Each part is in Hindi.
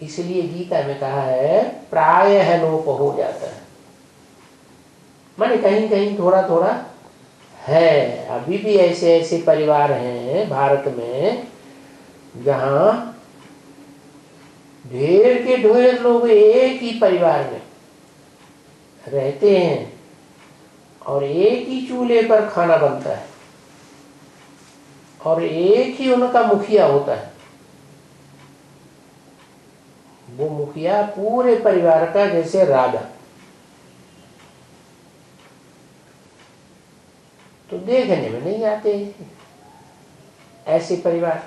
इसलिए गीता में कहा है प्रायः लोप हो जाता है, माने कहीं कहीं थोड़ा थोड़ा है। अभी भी ऐसे ऐसे परिवार हैं भारत में जहां ढेर के ढेर लोग एक ही परिवार में रहते हैं और एक ही चूल्हे पर खाना बनता है और एक ही उनका मुखिया होता है। वो मुखिया पूरे परिवार का जैसे राजा। तो देखने में नहीं आते ऐसे परिवार,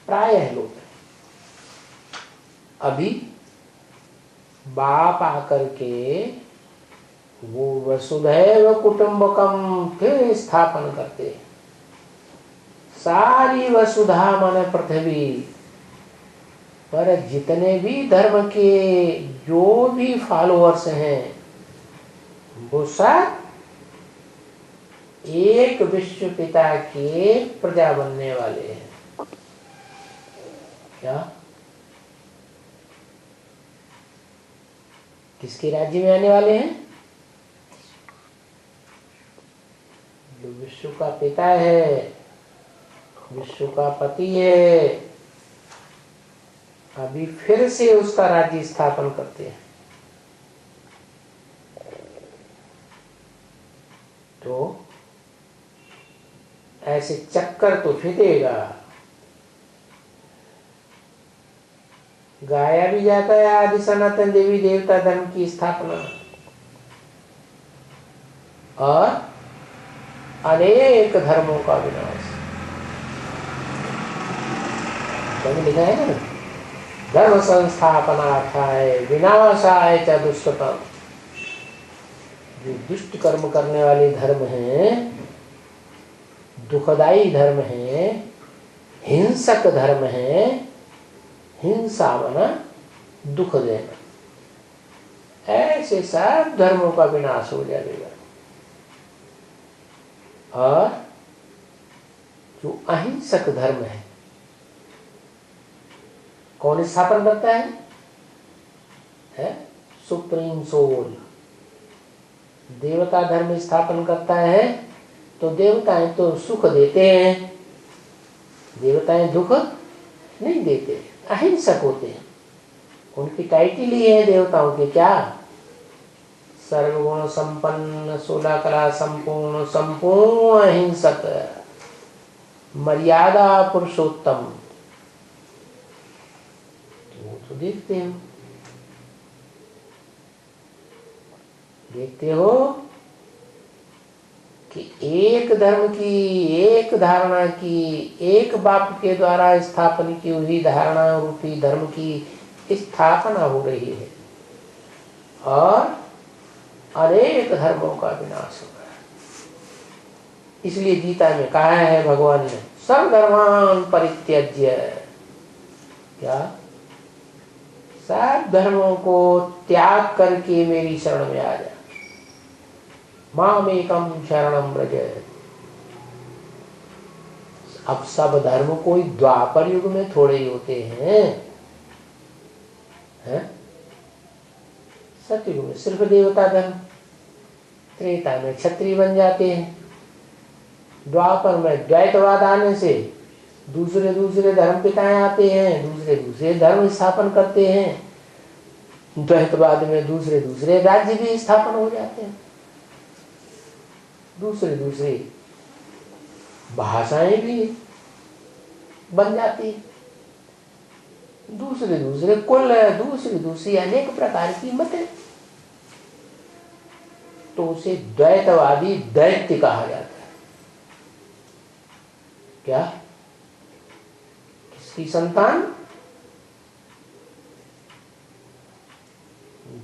प्रायः लोग। अभी बाप आकर के वो वसुधैव कुटुंबकम फिर स्थापन करते। सारी वसुधा माने पृथ्वी पर जितने भी धर्म के जो भी फॉलोअर्स हैं वो सब एक विश्व पिता के प्रजा बनने वाले हैं। क्या किसके राज्य में आने वाले हैं? जो विश्व का पिता है, विश्व का पति है, अभी फिर से उसका राज्य स्थापन करते हैं। तो ऐसे चक्कर तो फिरेगा। गाया भी जाता है आदि सनातन देवी देवता धर्म की स्थापना, और अनेक धर्मों का विनाश। लिखा है ना, धर्म संस्थापनार्थाय विनाशाय च दुष्कृतम्। जो दुष्ट कर्म करने वाले धर्म हैं, दुखदाई धर्म है, हिंसक धर्म है। हिंसा माना दुख देना, ऐसे सब धर्मों का विनाश हो जाएगा। और जो अहिंसक धर्म है, कौन स्थापन करता है? सुप्रीम सोल देवता धर्म स्थापन करता है। तो देवताएं तो सुख देते हैं, देवताएं दुख नहीं देते, अहिंसक होते हैं। उनकी टाइटल ही है देवताओं की, क्या? सर्वगुण संपन्न, 16 कला संपूर्ण, संपूर्ण अहिंसक, मर्यादा पुरुषोत्तम। तो देखते हो कि एक धर्म की, एक धारणा की, एक बाप के द्वारा स्थापन की हुई धारणा रूपी धर्म की स्थापना हो रही है और अनेक धर्मों का विनाश हो रहा है। इसलिए गीता में कहा है भगवान ने, सर्वधर्मान् परित्यज्य। क्या? सब धर्मों को त्याग करके मेरी शरण में आ जा। मामेकं शरणं व्रज। अब सब धर्म कोई द्वापर युग में थोड़े ही होते हैं, सतयुग में सिर्फ देवता धर्म, त्रेता में क्षत्रिय बन जाते हैं, द्वापर में द्वैतवाद आने से दूसरे दूसरे धर्म पिताएं आते हैं, दूसरे दूसरे धर्म स्थापन करते हैं। द्वैतवाद में दूसरे दूसरे राज्य भी स्थापन हो जाते हैं, दूसरे दूसरे भाषाएं भी बन जाती है, दूसरे दूसरे कुल, दूसरी दूसरी अनेक प्रकार की मत है। तो उसे द्वैतवादी दैत्य कहा जाता है। क्या? किसकी संतान?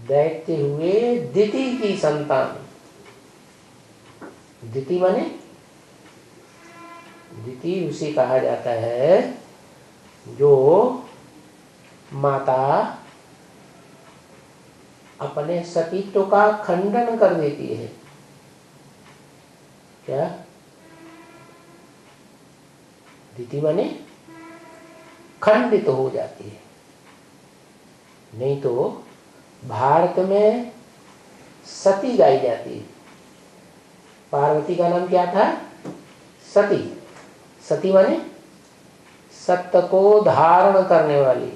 दैत्य हुए दिति की संतान। दिति माने, दिति उसे कहा जाता है जो माता अपने सतीत्व का खंडन कर देती है। क्या? दिति माने खंडित हो जाती है, नहीं तो भारत में सती गाई जाती है। पार्वती का नाम क्या था? सती। सती माने सत्य को धारण करने वाली,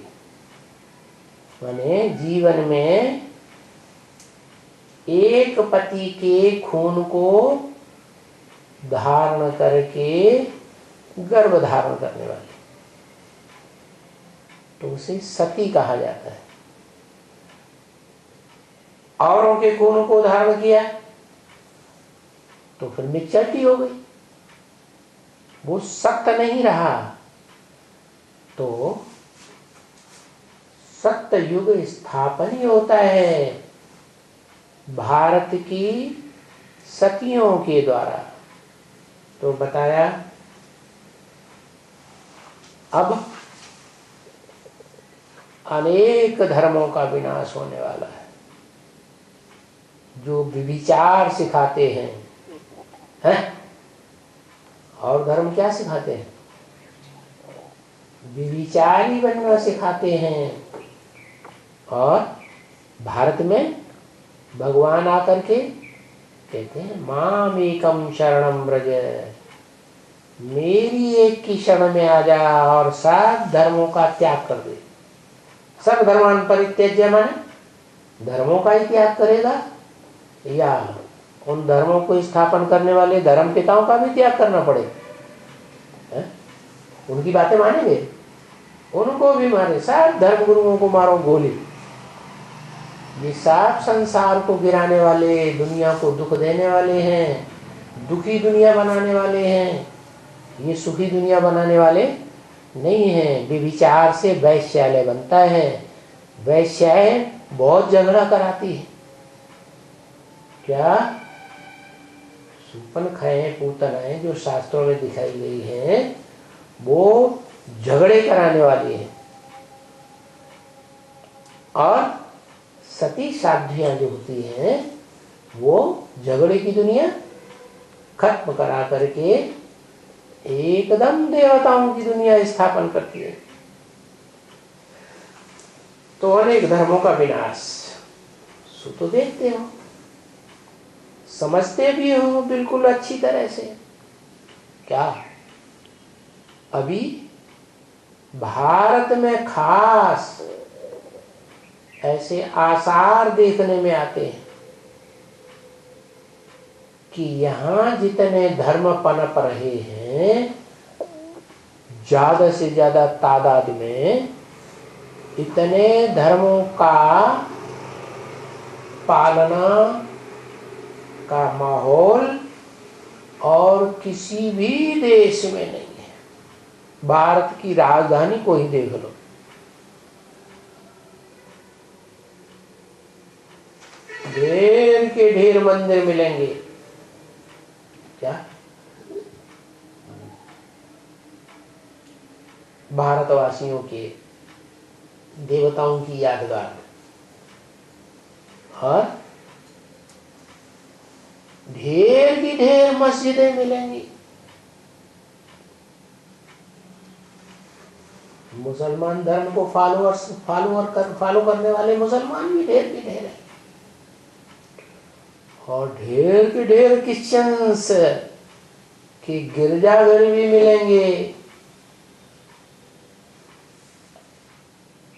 माने जीवन में एक पति के खून को धारण करके गर्भ धारण करने वाली, तो उसे सती कहा जाता है। औरों के खून को धारण किया तो फिर मिक्सचरिटी हो गई, वो सत्य नहीं रहा। तो सत्य युग स्थापन ही होता है भारत की सतियों के द्वारा। तो बताया अब अनेक धर्मों का विनाश होने वाला है। जो विचार सिखाते हैं, और धर्म क्या सिखाते हैं? विचारी बनना सिखाते हैं। और भारत में भगवान आकर के कहते हैं माम एकम शरणम व्रज, मेरी एक की शरण में आ जा और सब धर्मों का त्याग कर दे। सब धर्मान परित्यज्य माने धर्मों का ही त्याग करेगा, या उन धर्मों को स्थापन करने वाले धर्म पिताओं का भी त्याग करना पड़े? उनकी बातें मानेंगे? उनको भी मारे, सब धर्म गुरुओं को मारो गोली। ये सब संसार को गिराने वाले, दुनिया को दुख देने वाले हैं, दुखी दुनिया बनाने वाले हैं। ये सुखी दुनिया बनाने वाले नहीं हैं। विचार से वैश्यालय बनता है। वैश्याय बहुत झगड़ा कराती है। क्या? सुपन खाए पूतनाएं जो शास्त्रों में दिखाई गई हैं, वो झगड़े कराने वाली है। और सती साध्वियां जो होती हैं, वो झगड़े की दुनिया खत्म करा करके एकदम देवताओं की दुनिया स्थापन करती है। तो अनेक धर्मों का विनाश सो तो देखते हो, समझते भी हो बिल्कुल अच्छी तरह से। क्या अभी भारत में खास ऐसे आसार देखने में आते हैं कि यहाँ जितने धर्म पनप रहे हैं, ज्यादा से ज्यादा तादाद में इतने धर्मों का पालना का माहौल और किसी भी देश में नहीं है। भारत की राजधानी को ही देख लो, ढेर के ढेर मंदिर मिलेंगे। क्या? भारतवासियों के देवताओं की यादगार, और ढेर की ढेर मस्जिदें मिलेंगी। मुसलमान धर्म को फॉलो करने वाले मुसलमान भी ढेर की ढेर है, और ढेर के ढेर क्रिश्चियंस के गिरजाघर भी मिलेंगे,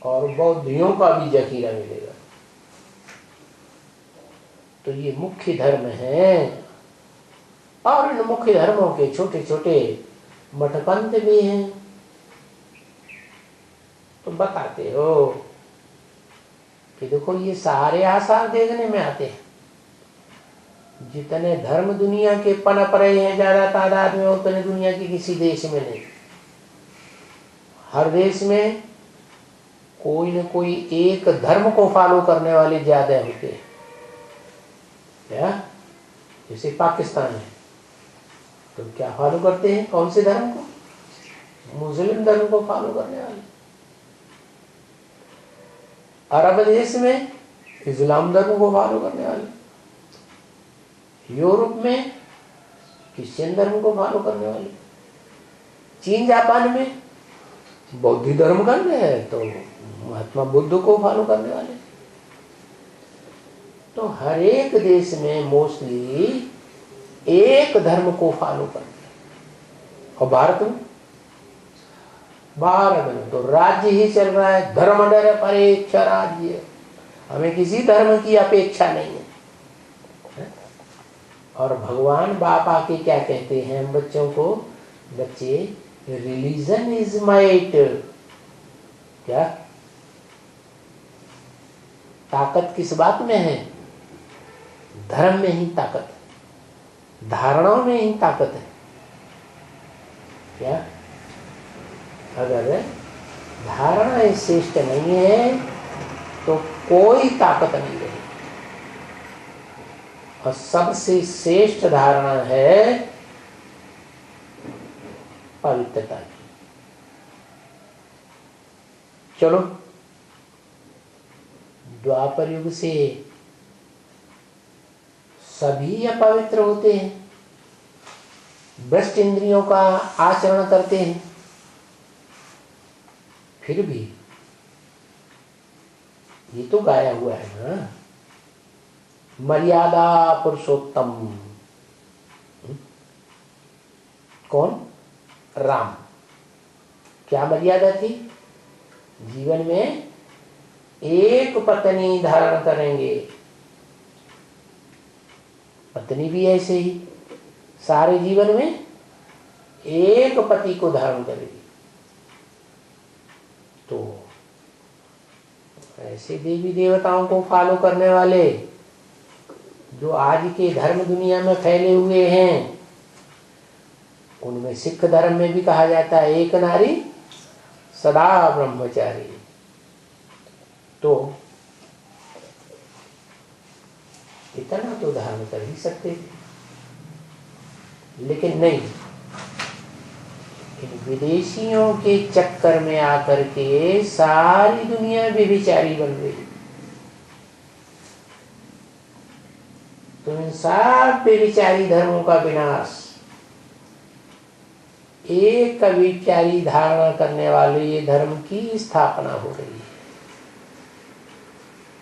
और बौद्धियों का भी जखीरा मिलेगा। तो ये मुख्य धर्म है, और इन मुख्य धर्मों के छोटे छोटे मठपंथ भी हैं। तो बताते हो कि देखो ये सारे आसार देखने में आते हैं। जितने धर्म दुनिया के पनप रहे हैं ज्यादा तादाद में, उतने दुनिया के किसी देश में नहीं। हर देश में कोई न कोई एक धर्म को फॉलो करने वाले ज्यादा होते हैं। क्या? जैसे पाकिस्तान है, तो क्या फॉलो करते हैं? कौन से धर्म को? मुस्लिम धर्म को फॉलो करने वाले। अरब देश में इस्लाम धर्म को फॉलो करने वाले। यूरोप में क्रिश्चियन धर्म को फॉलो करने वाले। चीन जापान में बौद्ध धर्म कर रहे हैं, तो महात्मा बुद्ध को फॉलो करने वाले। तो हर एक देश में मोस्टली एक धर्म को फॉलो करते हैं। और भारत में तो राज्य ही चल रहा है, धर्म निरपेक्ष राज्य। हमें किसी धर्म की अपेक्षा नहीं है। और भगवान बाप आके क्या कहते हैं हम बच्चों को, बच्चे रिलीजन इज माइट। क्या ताकत किस बात में है? धर्म में ही ताकत है, धारणाओं में ही ताकत है। क्या अगर धारणाएं श्रेष्ठ नहीं है तो कोई ताकत नहीं रही। और सबसे श्रेष्ठ धारणा है पवित्रता की। चलो, द्वापर युग से सभी अपवित्र होते हैं, भ्रष्ट इंद्रियों का आचरण करते हैं, फिर भी ये तो गाया हुआ है ना, मर्यादा पुरुषोत्तम। कौन? राम। क्या मर्यादा थी? जीवन में एक पत्नी धारण करेंगे, पत्नी भी ऐसे ही सारे जीवन में एक पति को धारण करेगी। तो ऐसे देवी देवताओं को फॉलो करने वाले जो आज के धर्म दुनिया में फैले हुए हैं, उनमें सिख धर्म में भी कहा जाता है एक नारी सदा ब्रह्मचारी। तो इतना तो धारण कर ही सकते थे, लेकिन नहीं, इन विदेशियों के चक्कर में आकर के सारी दुनिया व्यभिचारी बन गई। तो इन सब व्यभिचारी धर्मों का विनाश एक व्यभिचारी धारणा करने वाले ये धर्म की स्थापना हो रही है।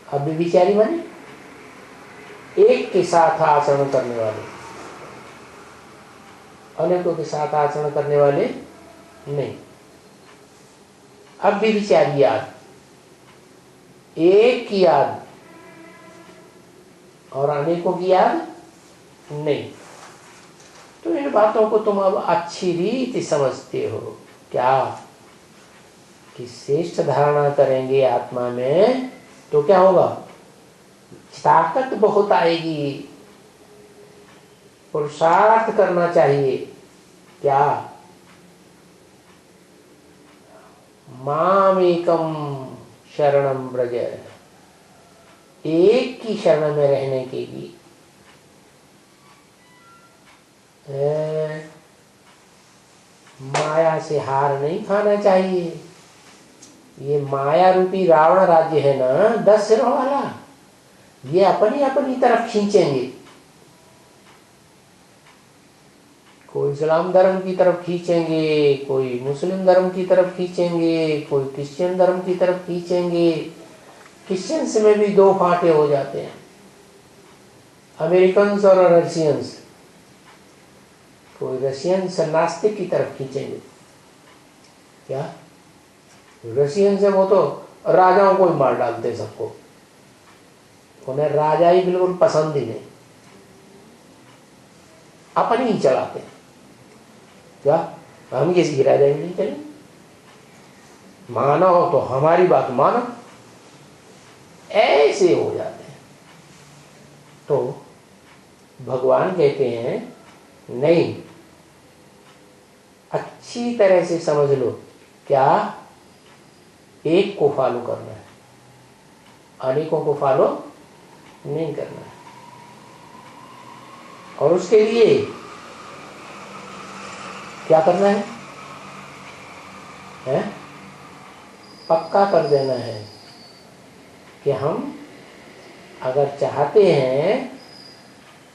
अब व्यभिचारी माने एक के साथ आचरण करने वाले, अनेकों के साथ आचरण करने वाले नहीं। अब व्यभिचारी याद, एक की याद और अनेकों की याद नहीं। तो इन बातों को तुम अब अच्छी रीति समझते हो क्या, कि श्रेष्ठ धारणा करेंगे आत्मा में तो क्या होगा? ताकत बहुत आएगी, पुरुषार्थ करना चाहिए। क्या? माम एकम शरणम ब्रज, एक की शरण में रहने के लिए माया से हार नहीं खाना चाहिए। ये माया रूपी रावण राज्य है ना 10 सिरों वाला, ये अपनी अपनी तरफ खींचेंगे। कोई इस्लाम धर्म की तरफ खींचेंगे, कोई मुस्लिम धर्म की तरफ खींचेंगे, कोई क्रिश्चियन धर्म की तरफ खींचेंगे। क्रिश्चियंस में भी 2 फाटे हो जाते हैं, अमेरिकन्स और रशियंस। कोई रशियंस नास्तिक की तरफ खींचेंगे। क्या? रशियन से वो तो राजाओं को ही मार डालते सबको, उन्हें राजा ही बिल्कुल पसंद ही नहीं, अपनी ही चलाते हैं। क्या? हम किसी की राजा ही नहीं चले, मानो हो तो हमारी बात मानो, ऐसे हो जाते हैं। तो भगवान कहते हैं नहीं, अच्छी तरह से समझ लो, क्या एक को फॉलो करना है, अनेकों को फॉलो नहीं करना है। और उसके लिए क्या करना है? पक्का कर देना है कि हम अगर चाहते हैं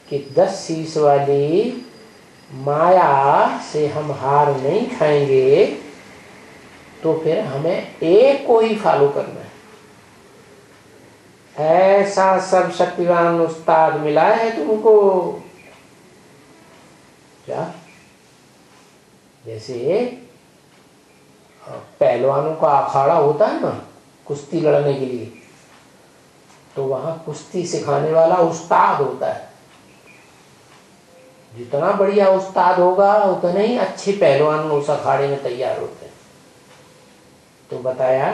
कि 10 शीश वाली माया से हम हार नहीं खाएंगे, तो फिर हमें एक को ही फॉलो करना है। ऐसा सर्वशक्तिवान उस्ताद मिला है तुमको। क्या? जैसे पहलवानों का अखाड़ा होता है ना कुश्ती लड़ने के लिए, तो वहां कुश्ती सिखाने वाला उस्ताद होता है। जितना बढ़िया उस्ताद होगा उतने ही अच्छे पहलवान उस अखाड़े में तैयार होते हैं। तो बताया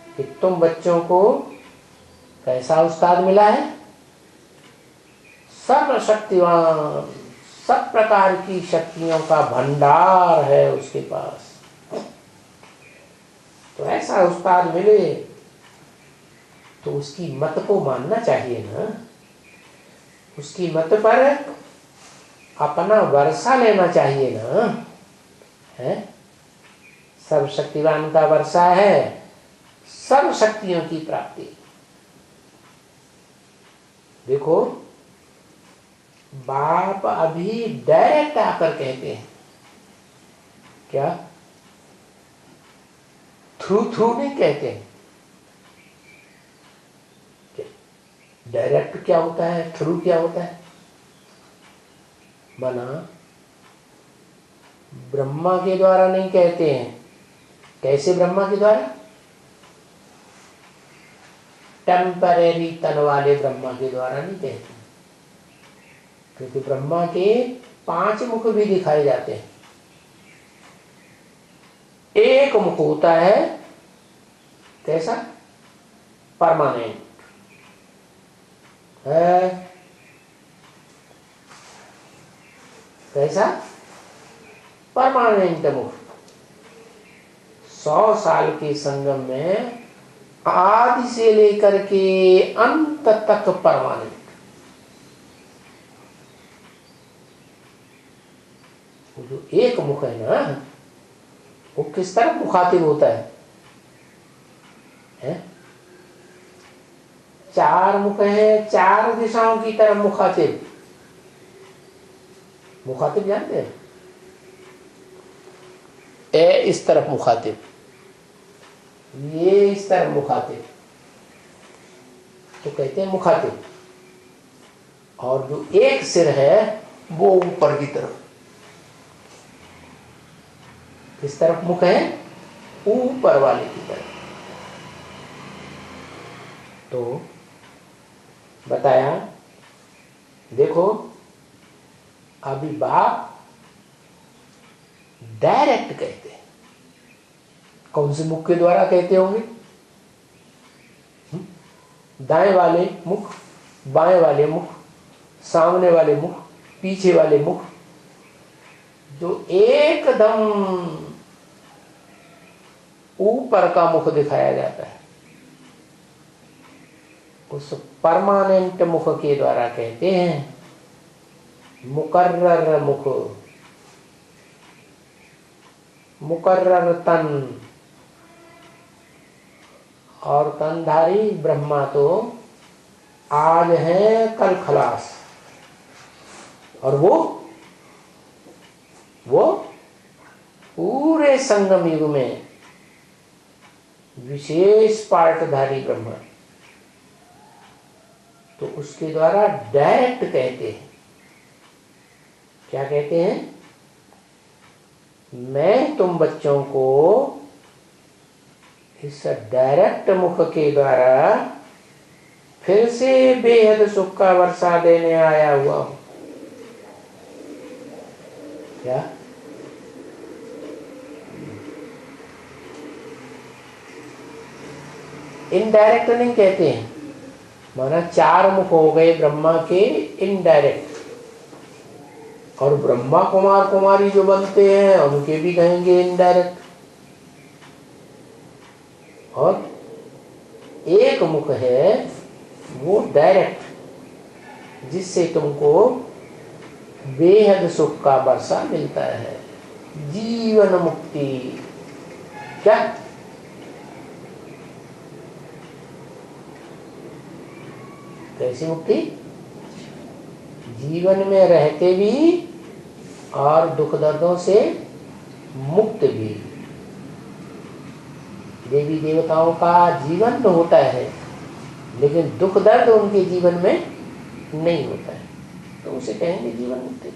कि तुम बच्चों को कैसा उस्ताद मिला है? सर्वशक्तिवान, सब प्रकार की शक्तियों का भंडार है उसके पास। तो ऐसा उस्ताद मिले तो उसकी मत को मानना चाहिए ना। उसकी मत पर अपना वर्षा लेना चाहिए ना। है सर्वशक्तिवान का वर्षा है सर्व शक्तियों की प्राप्ति। देखो बाप अभी डायरेक्ट आकर कहते हैं, क्या थ्रू थ्रू नहीं कहते हैं। डायरेक्ट क्या होता है, थ्रू क्या होता है? माना ब्रह्मा के द्वारा नहीं कहते हैं। कैसे ब्रह्मा के द्वारा? टेम्परेरी तन वाले ब्रह्मा के द्वारा नहीं कहते, क्योंकि ब्रह्मा के 5 मुख भी दिखाए जाते हैं। एक मुख होता है कैसा? परमानेंट है। कैसा? परमानेंट मुख। 100 साल के संगम में आदि से लेकर के अंत तक परमानेंट। वो जो एक मुख है ना, वो किस तरफ मुखातिब होता है? 4 मुख है, 4 दिशाओं की तरफ मुखातिब। मुखातिब जानते हैं? ए इस तरफ मुखातिब, ये इस तरफ मुखातिब, तो कहते हैं मुखातिब। और जो एक सिर है वो ऊपर की तरफ। किस तरफ मुख है? ऊपर वाले की तरफ। तो बताया देखो अभी बाप डायरेक्ट कहते हैं। कौन से मुख के द्वारा कहते होंगे? दाएं वाले मुख, बाएं वाले मुख, सामने वाले मुख, पीछे वाले मुख, जो एकदम ऊपर का मुख दिखाया जाता है उस परमानेंट मुख के द्वारा कहते हैं मुकर्रर मुख। मुकर्रर तन, और तनधारी ब्रह्मा तो आज है कल खलास। और वो पूरे संगम युग में विशेष पार्टधारी ब्रह्मा। तो उसके द्वारा डायरेक्ट कहते हैं। क्या कहते हैं? मैं तुम बच्चों को इस डायरेक्ट मुख के द्वारा फिर से बेहद सुख का वर्षा देने आया हुआ हूं। क्या? इनडायरेक्ट नहीं कहते हैं। माना 4 मुख हो गए ब्रह्मा के इनडायरेक्ट, और ब्रह्मा कुमार कुमारी जो बनते हैं उनके भी कहेंगे इनडायरेक्ट। और एक मुख है वो डायरेक्ट, जिससे तुमको बेहद सुख का वर्षा मिलता है, जीवन मुक्ति। क्या? कैसी मुक्ति? जीवन में रहते भी और दुख दर्दों से मुक्त भी। देवी देवताओं का जीवन होता है लेकिन दुख दर्द उनके जीवन में नहीं होता है, तो उसे कहेंगे जीवन मुक्ति।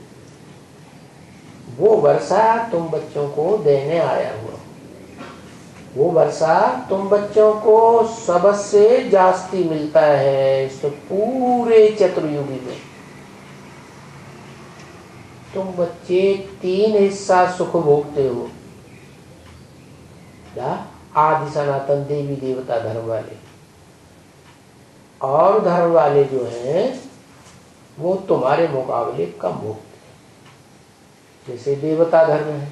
वो वर्षा तुम बच्चों को देने आया हुआ, वो वर्षा तुम बच्चों को सबसे जास्ती मिलता है इस पूरे चतुर्युगी में। तुम बच्चे 3 हिस्सा सुख भोगते हो, क्या? आदि सनातन देवी देवता धर्म वाले, और धर्म वाले जो हैं वो तुम्हारे मुकाबले कम भोगते हैं। जैसे देवता धर्म है,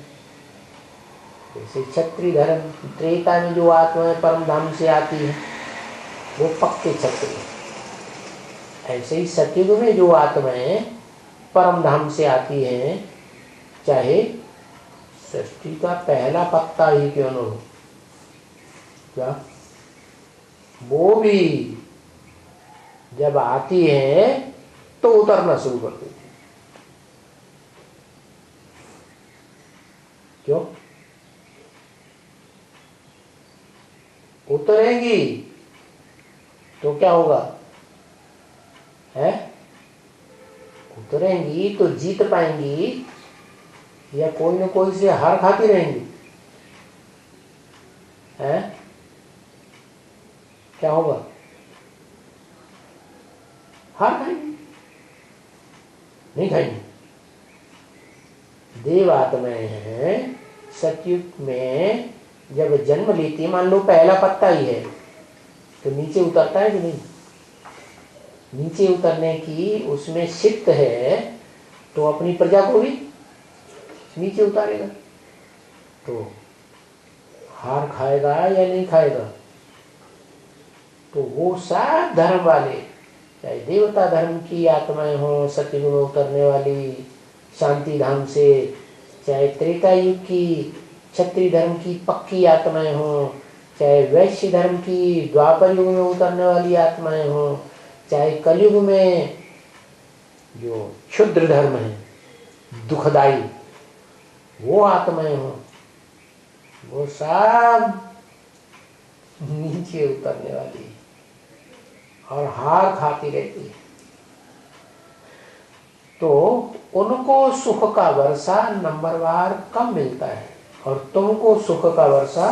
जैसे क्षत्रिय धर्म, त्रेता में जो आत्माएं परम धाम से आती है वो पक्के क्षत्रिय, ऐसे ही सतयुग में जो आत्माएं परम धाम से आती हैं, चाहे सृष्टि का पहला पत्ता ही क्यों न हो, क्या वो भी जब आती है तो उतरना शुरू कर देती है। क्यों उतरेंगी? तो क्या होगा है? उतरेंगी तो जीत पाएंगी या कोई न कोई से हार खाती रहेंगी? है क्या होगा? हार खाएंगे? नहीं खाएंगे। देव आत्माएं हैं, सतयुग में जब जन्म लेती, मान लो पहला पत्ता ही है, तो नीचे उतरता है कि नहीं? नीचे उतरने की उसमें शिक्त है, तो अपनी प्रजा को भी नीचे उतारेगा। तो हार खाएगा या नहीं खाएगा? तो वो सब धर्म वाले, चाहे देवता धर्म की आत्माएं हो सतयुग में उतरने वाली शांति धाम से, चाहे त्रेता युग की क्षत्रिय धर्म की पक्की आत्माएं हो, चाहे वैश्य धर्म की द्वापर युग में उतरने वाली आत्माएं हो, चाहे कलयुग में जो क्षुद्र धर्म है दुखदाई वो आत्माएं हो, वो सब नीचे उतरने वाली और हार खाती रहती है। तो उनको सुख का वर्षा नंबरवार कम मिलता है और तुमको सुख का वर्षा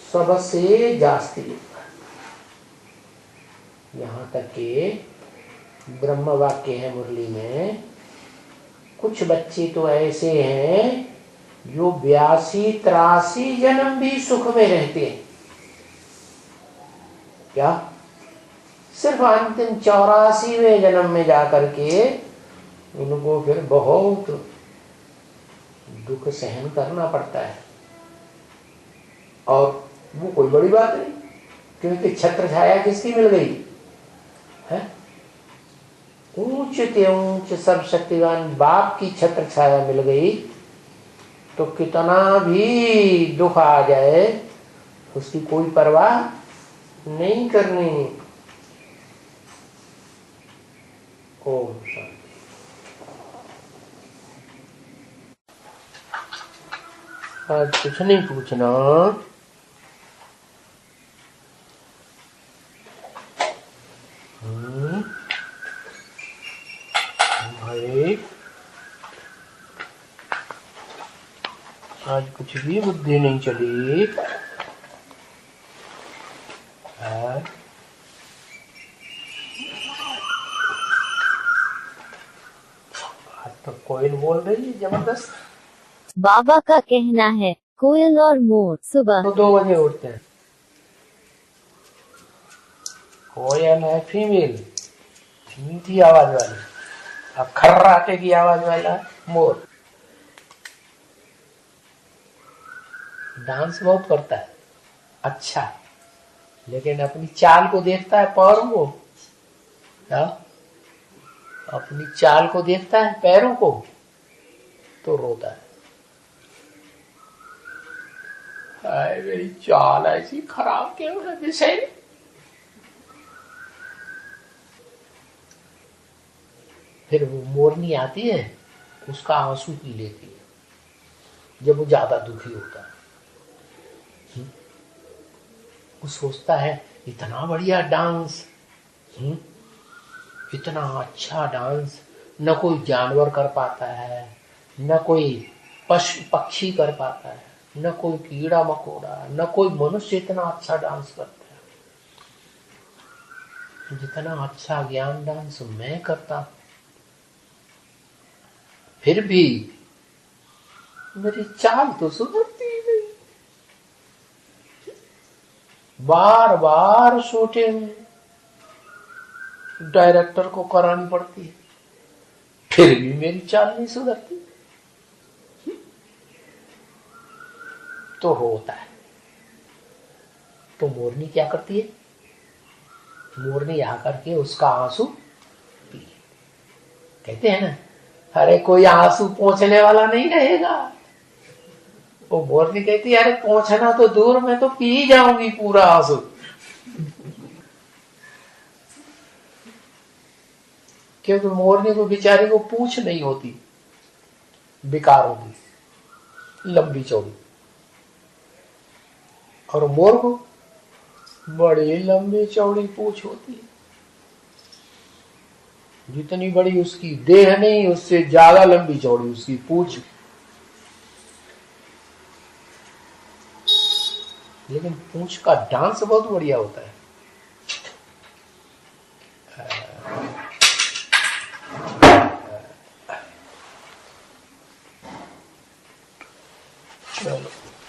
सबसे जास्ती मिलता है। यहाँ तक कि ब्रह्म वाक्य है मुरली में, कुछ बच्चे तो ऐसे हैं जो 82-83 जन्म भी सुख में रहते हैं। क्या? सिर्फ अंतिम 84वें जन्म में जाकर के उनको फिर बहुत दुख सहन करना पड़ता है। और वो कोई बड़ी बात नहीं, क्योंकि छत्र छाया किसकी मिल गई है? ऊंच ते ऊंच सब शक्तिवान बाप की छत्र छाया मिल गई, तो कितना भी दुख आ जाए उसकी कोई परवाह नहीं करनी। ओम शांति। आज कुछ नहीं पूछना। भाई आज कुछ भी बुद्धि नहीं चली। आज तो कोयल बोल रही है जबरदस्त। बाबा का कहना है कोयल और मोर सुबह तो 2 बजे उठते हैं। कोयल है फीमेल, मीठी आवाज वाली, और खर्राटे की आवाज वाला मोर। डांस बहुत करता है, अच्छा, लेकिन अपनी चाल को देखता है, पैरों को, क्या अपनी चाल को देखता है पैरों को, तो रोता है। मेरी चाल ऐसी खराब क्यों है विषय। फिर वो मोरनी आती है, उसका आंसू पी लेती है जब वो ज्यादा दुखी होता है। वो सोचता है इतना बढ़िया डांस इतना अच्छा डांस न कोई जानवर कर पाता है, न कोई पशु पक्षी कर पाता है, न कोई कीड़ा मकोड़ा, न कोई मनुष्य इतना अच्छा डांस करता है जितना अच्छा ज्ञान डांस मैं करता। फिर भी मेरी चाल तो सुधरती ही नहीं, बार बार शूटिंग डायरेक्टर को करानी पड़ती है, फिर भी मेरी चाल नहीं सुधरती। तो होता है। तो मोरनी क्या करती है? मोरनी आकर के उसका आंसू पी, कहते हैं ना, अरे कोई आंसू पोंछने वाला नहीं रहेगा। वो मोरनी कहती है, अरे पोंछना तो दूर, मैं तो पी जाऊंगी पूरा आंसू। क्योंकि मोरनी को बेचारी को पूंछ नहीं होती, बेकार होती, लंबी चौड़ी, और मोर को बड़ी लंबी चौड़ी पूंछ होती है। जितनी बड़ी उसकी देह नहीं, उससे ज्यादा लंबी चौड़ी उसकी पूंछ। लेकिन पूंछ का डांस बहुत बढ़िया होता है।